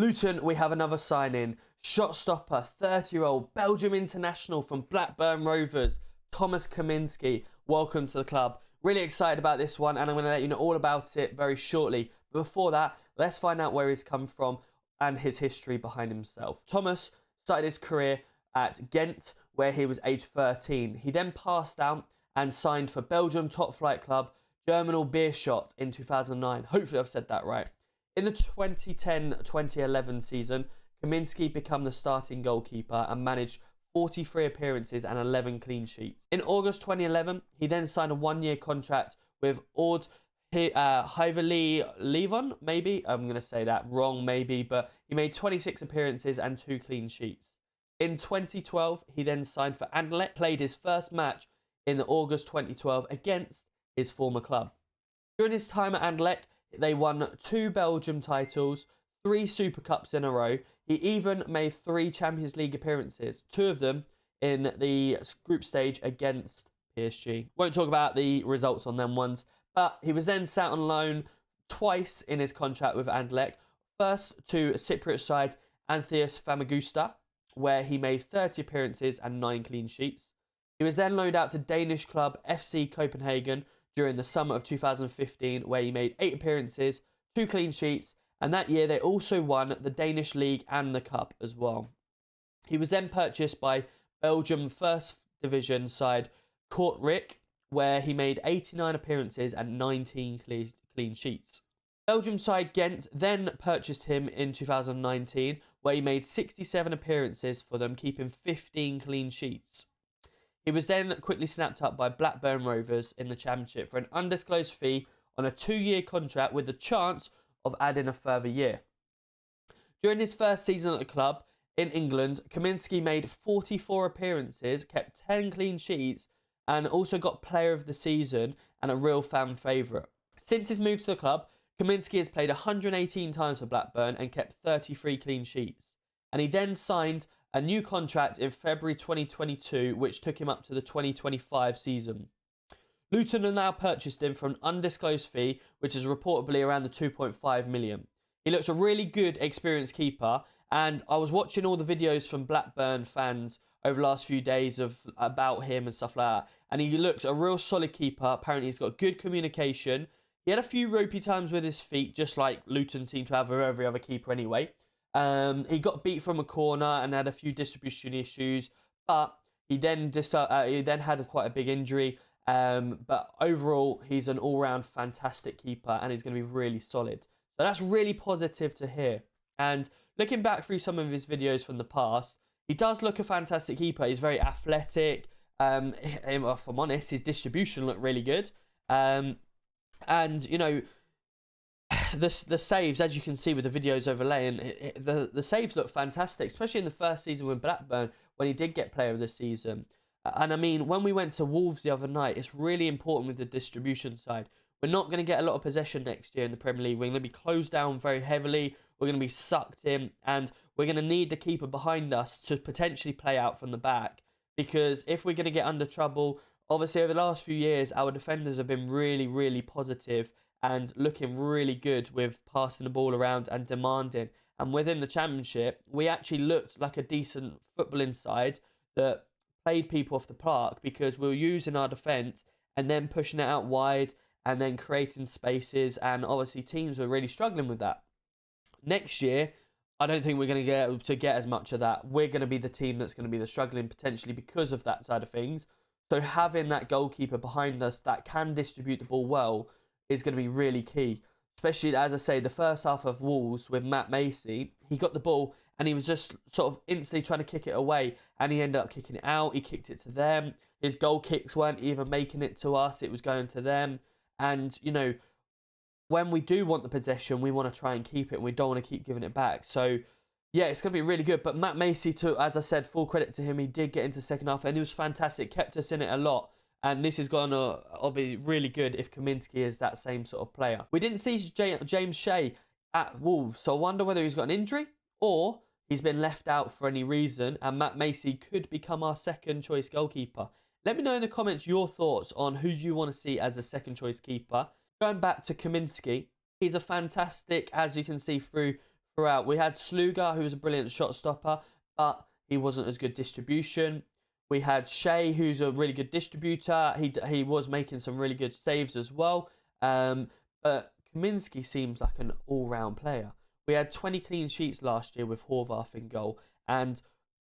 Luton, we have another signing. Shot stopper, 30-year-old Belgium international from Blackburn Rovers, Thomas Kaminski. Welcome to the club. Really excited about this one, and I'm going to let you know all about it very shortly. But before that, let's find out where he's come from and his history behind himself. Thomas started his career at Ghent, where he was aged 13. He then passed out and signed for Belgium top flight club Germinal Beerschot in 2009. Hopefully I've said that right. In the 2010-2011 season, Kaminsky became the starting goalkeeper and managed 43 appearances and 11 clean sheets. In August 2011, he then signed a one-year contract with Ord Hiverly Levon, maybe? I'm going to say that wrong, maybe, but he made 26 appearances and 2 clean sheets. In 2012, he then signed for Anderlecht, played his first match in August 2012 against his former club. During his time at Anderlecht, they won 2 Belgium titles, 3 Super Cups in a row. He even made 3 Champions League appearances, 2 of them in the group stage against PSG. Won't talk about the results on them ones, but he was then sat on loan twice in his contract with Anderlecht. First to Cypriot side Anthias Famagusta, where he made 30 appearances and 9 clean sheets. He was then loaned out to Danish club FC Copenhagen during the summer of 2015, where he made 8 appearances, 2 clean sheets, and that year they also won the Danish League and the Cup as well. He was then purchased by Belgium First Division side Kortrijk, where he made 89 appearances and 19 clean sheets. Belgium side Ghent then purchased him in 2019, where he made 67 appearances for them, keeping 15 clean sheets. He was then quickly snapped up by Blackburn Rovers in the Championship for an undisclosed fee on a 2-year contract with the chance of adding a further year. During his first season at the club in England, Kaminsky made 44 appearances, kept 10 clean sheets, and also got Player of the Season and a real fan favourite. Since his move to the club, Kaminsky has played 118 times for Blackburn and kept 33 clean sheets. And he then signed a new contract in February 2022, which took him up to the 2025 season. Luton have now purchased him for an undisclosed fee, which is reportedly around the 2.5 million. He looks a really good, experienced keeper, and I was watching all the videos from Blackburn fans over the last few days about him and stuff like that, and he looks a real solid keeper. Apparently he's got good communication. He had a few ropey times with his feet, just like Luton seem to have with every other keeper anyway. He got beat from a corner and had a few distribution issues, but he then had quite a big injury. But overall, he's an all-round fantastic keeper, and he's going to be really solid. So that's really positive to hear. And looking back through some of his videos from the past, he does look a fantastic keeper. He's very athletic. If I'm honest, his distribution looked really good. And you know, the saves, as you can see with the videos overlaying, the saves look fantastic, especially in the first season with Blackburn when he did get Player of the Season. And I mean, when we went to Wolves the other night, it's really important with the distribution side. We're not going to get a lot of possession next year in the Premier League. We're going to be closed down very heavily. We're going to be sucked in, and we're going to need the keeper behind us to potentially play out from the back. Because if we're going to get under trouble, obviously over the last few years, our defenders have been really, really positive and looking really good with passing the ball around and demanding. And within the Championship, we actually looked like a decent footballing side that played people off the park, because we were using our defence and then pushing it out wide and then creating spaces, and obviously teams were really struggling with that. Next year, I don't think we're going to get able to get as much of that. We're going to be the team that's going to be the struggling potentially because of that side of things. So having that goalkeeper behind us that can distribute the ball well is going to be really key. Especially, as I say, the first half of Wolves with Matt Macy, he got the ball and he was just sort of instantly trying to kick it away, and he ended up kicking it out. He kicked it to them. His goal kicks weren't even making it to us. It was going to them. And, you know, when we do want the possession, we want to try and keep it, and we don't want to keep giving it back. So, yeah, it's going to be really good. But Matt Macy, too, as I said, full credit to him. He did get into second half, and he was fantastic. Kept us in it a lot. And this is going to be really good if Kaminsky is that same sort of player. We didn't see James Shea at Wolves, so I wonder whether he's got an injury or he's been left out for any reason, and Matt Macy could become our second choice goalkeeper. Let me know in the comments your thoughts on who you want to see as a second choice keeper. Going back to Kaminsky, he's a fantastic, as you can see through throughout. We had Sluga, who was a brilliant shot stopper, but he wasn't as good distribution. We had Shea, who's a really good distributor. He was making some really good saves as well. But Kaminsky seems like an all-round player. We had 20 clean sheets last year with Horvath in goal, and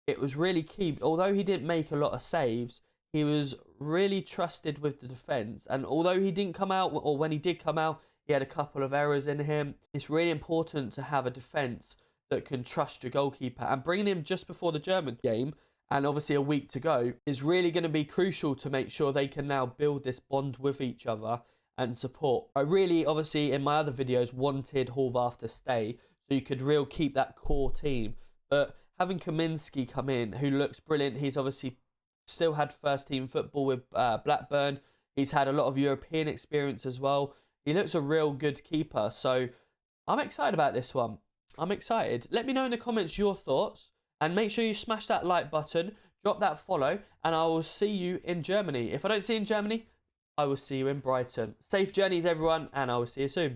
it was really key. Although he didn't make a lot of saves, he was really trusted with the defence. And although he didn't come out, or when he did come out, he had a couple of errors in him. It's really important to have a defence that can trust your goalkeeper. And bringing him just before the German game, and obviously a week to go, is really going to be crucial to make sure they can now build this bond with each other and support. I really, obviously, in my other videos, wanted Horvath to stay so you could keep that core team. But having Kaminsky come in, who looks brilliant, he's obviously still had first team football with Blackburn. He's had a lot of European experience as well. He looks a real good keeper. So I'm excited about this one. I'm excited. Let me know in the comments your thoughts. And make sure you smash that like button, drop that follow, and I will see you in Germany. If I don't see you in Germany, I will see you in Brighton. Safe journeys, everyone, and I will see you soon.